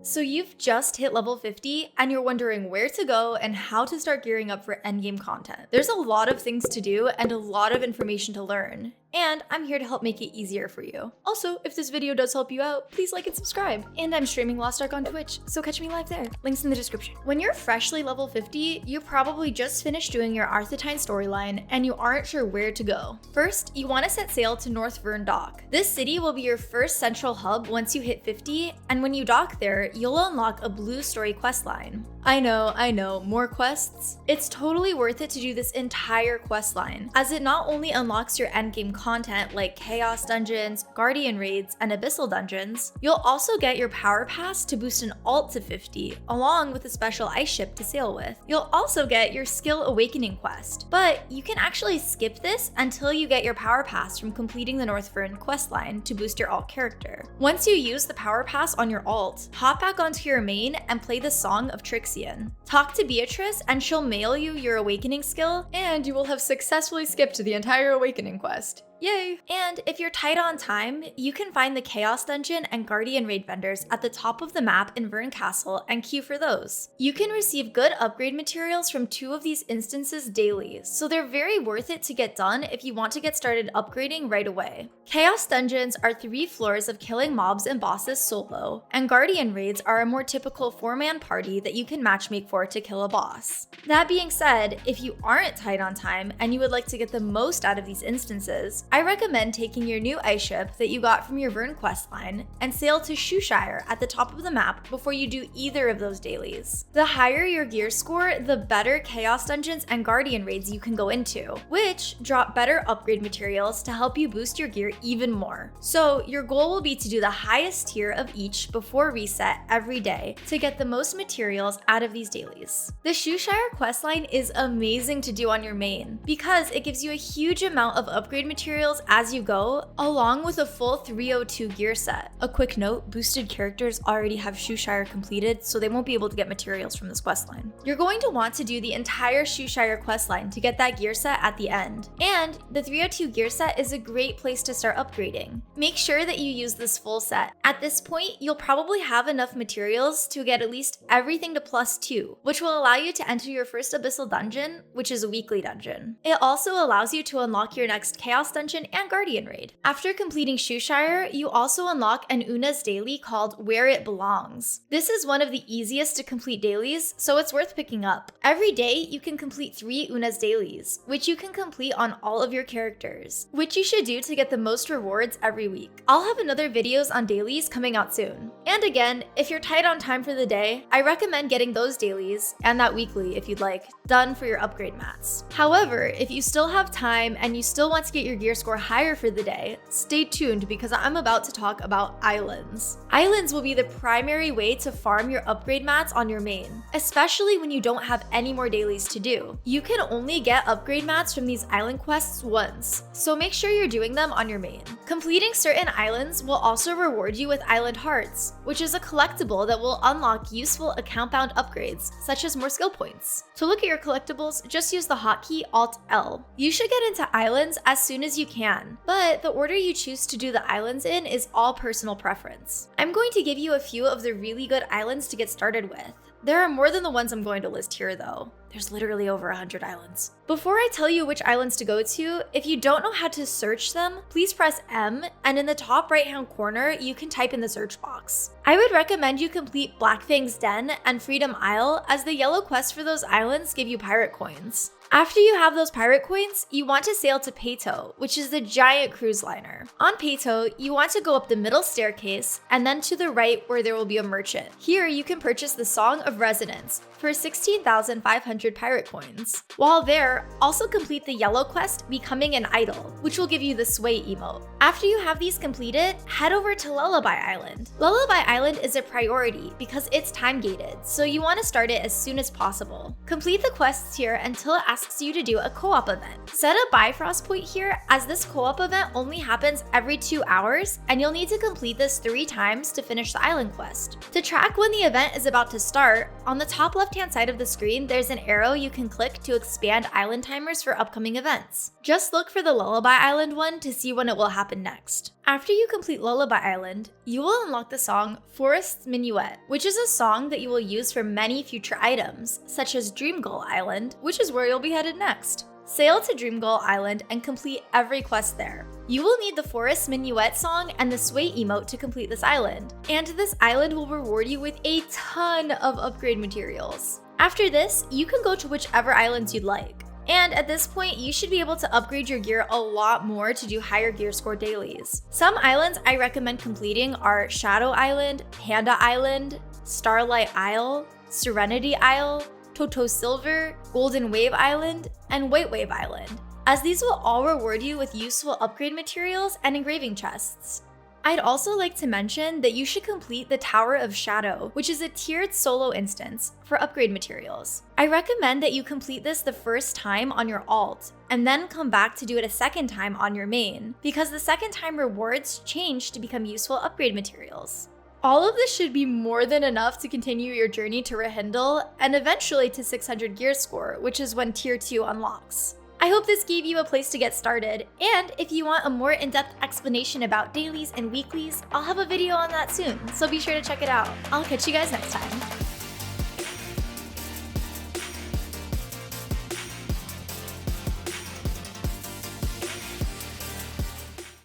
So you've just hit level 50 and you're wondering where to go and how to start gearing up for endgame content. There's a lot of things to do and a lot of information to learn, and I'm here to help make it easier for you. Also, if this video does help you out, please like and subscribe. And I'm streaming Lost Ark on Twitch, so catch me live there. Links in the description. When you're freshly level 50, you probably just finished doing your Arthetyne storyline and you aren't sure where to go. First, you want to set sail to North Vern Dock. This city will be your first central hub once you hit 50, and when you dock there, you'll unlock a blue story questline. I know, more quests. It's totally worth it to do this entire questline, as it not only unlocks your endgame content like Chaos Dungeons, Guardian Raids, and Abyssal Dungeons, you'll also get your Power Pass to boost an alt to 50, along with a special ice ship to sail with. You'll also get your Skill Awakening quest, but you can actually skip this until you get your Power Pass from completing the North Vern questline to boost your alt character. Once you use the Power Pass on your alt, hop back onto your main and play the Song of Trixian. Talk to Beatrice and she'll mail you your Awakening skill, and you will have successfully skipped the entire Awakening quest. Yay! And if you're tight on time, you can find the Chaos Dungeon and Guardian Raid vendors at the top of the map in Vern Castle and queue for those. You can receive good upgrade materials from 2 of these instances daily, so they're very worth it to get done if you want to get started upgrading right away. Chaos Dungeons are 3 floors of killing mobs and bosses solo, and Guardian Raids are a more typical 4-man party that you can matchmake for to kill a boss. That being said, if you aren't tight on time and you would like to get the most out of these instances, I recommend taking your new ice ship that you got from your Vern questline and sail to Shoeshire at the top of the map before you do either of those dailies. The higher your gear score, the better Chaos Dungeons and Guardian Raids you can go into, which drop better upgrade materials to help you boost your gear even more. So your goal will be to do the highest tier of each before reset every day to get the most materials out of these dailies. The Shoeshire questline is amazing to do on your main because it gives you a huge amount of upgrade materials as you go, along with a full 302 gear set. A quick note, boosted characters already have Shoeshire completed, so they won't be able to get materials from this questline. You're going to want to do the entire Shoeshire questline to get that gear set at the end, and the 302 gear set is a great place to start upgrading. Make sure that you use this full set. At this point, you'll probably have enough materials to get at least everything to +2, which will allow you to enter your first Abyssal Dungeon, which is a weekly dungeon. It also allows you to unlock your next Chaos Dungeon and Guardian Raid. After completing Shoeshire, you also unlock an Una's daily called Where It Belongs. This is one of the easiest to complete dailies, so it's worth picking up. Every day, you can complete 3 Una's dailies, which you can complete on all of your characters, which you should do to get the most rewards every week. I'll have another videos on dailies coming out soon. And again, if you're tight on time for the day, I recommend getting those dailies, and that weekly if you'd like, done for your upgrade mats. However, if you still have time and you still want to get your gear score higher for the day, stay tuned because I'm about to talk about islands. Islands will be the primary way to farm your upgrade mats on your main, especially when you don't have any more dailies to do. You can only get upgrade mats from these island quests once, so make sure you're doing them on your main. Completing certain islands will also reward you with Island Hearts, which is a collectible that will unlock useful account-bound upgrades, such as more skill points. To look at your collectibles, just use the hotkey Alt-L. You should get into islands as soon as you can, but the order you choose to do the islands in is all personal preference. I'm going to give you a few of the really good islands to get started with. There are more than the ones I'm going to list here though. There's literally over 100 islands. Before I tell you which islands to go to, if you don't know how to search them, please press M, and in the top right hand corner, you can type in the search box. I would recommend you complete Blackfang's Den and Freedom Isle, as the yellow quests for those islands give you pirate coins. After you have those pirate coins, you want to sail to Peyto, which is the giant cruise liner. On Peyto, you want to go up the middle staircase and then to the right where there will be a merchant. Here you can purchase the Song of Resonance for 16,500 pirate coins. While there, also complete the yellow quest Becoming an Idol, which will give you the Sway emote. After you have these completed, head over to Lullaby Island. Lullaby Island is a priority because it's time gated, so you want to start it as soon as possible. Complete the quests here until it asks you to do a co-op event. Set a Bifrost point here, as this co-op event only happens every 2 hours, and you'll need to complete this 3 times to finish the island quest. To track when the event is about to start, on the top left-hand side of the screen, there's an arrow you can click to expand island timers for upcoming events. Just look for the Lullaby Island one to see when it will happen next. After you complete Lullaby Island, you will unlock the song Forest's Minuet, which is a song that you will use for many future items, such as Dreamgull Island, which is where you'll be headed next. Sail to Dreamgull Island and complete every quest there. You will need the Forest Minuet song and the Sway emote to complete this island, and this island will reward you with a ton of upgrade materials. After this, you can go to whichever islands you'd like. And at this point, you should be able to upgrade your gear a lot more to do higher gear score dailies. Some islands I recommend completing are Shadow Island, Panda Island, Starlight Isle, Serenity Isle, Toto Silver, Golden Wave Island, and White Wave Island, as these will all reward you with useful upgrade materials and engraving chests. I'd also like to mention that you should complete the Tower of Shadow, which is a tiered solo instance for upgrade materials. I recommend that you complete this the first time on your alt, and then come back to do it a second time on your main, because the second time rewards change to become useful upgrade materials. All of this should be more than enough to continue your journey to Rahindle and eventually to 600 gear score, which is when tier 2 unlocks. I hope this gave you a place to get started, and if you want a more in-depth explanation about dailies and weeklies, I'll have a video on that soon, so be sure to check it out. I'll catch you guys next time.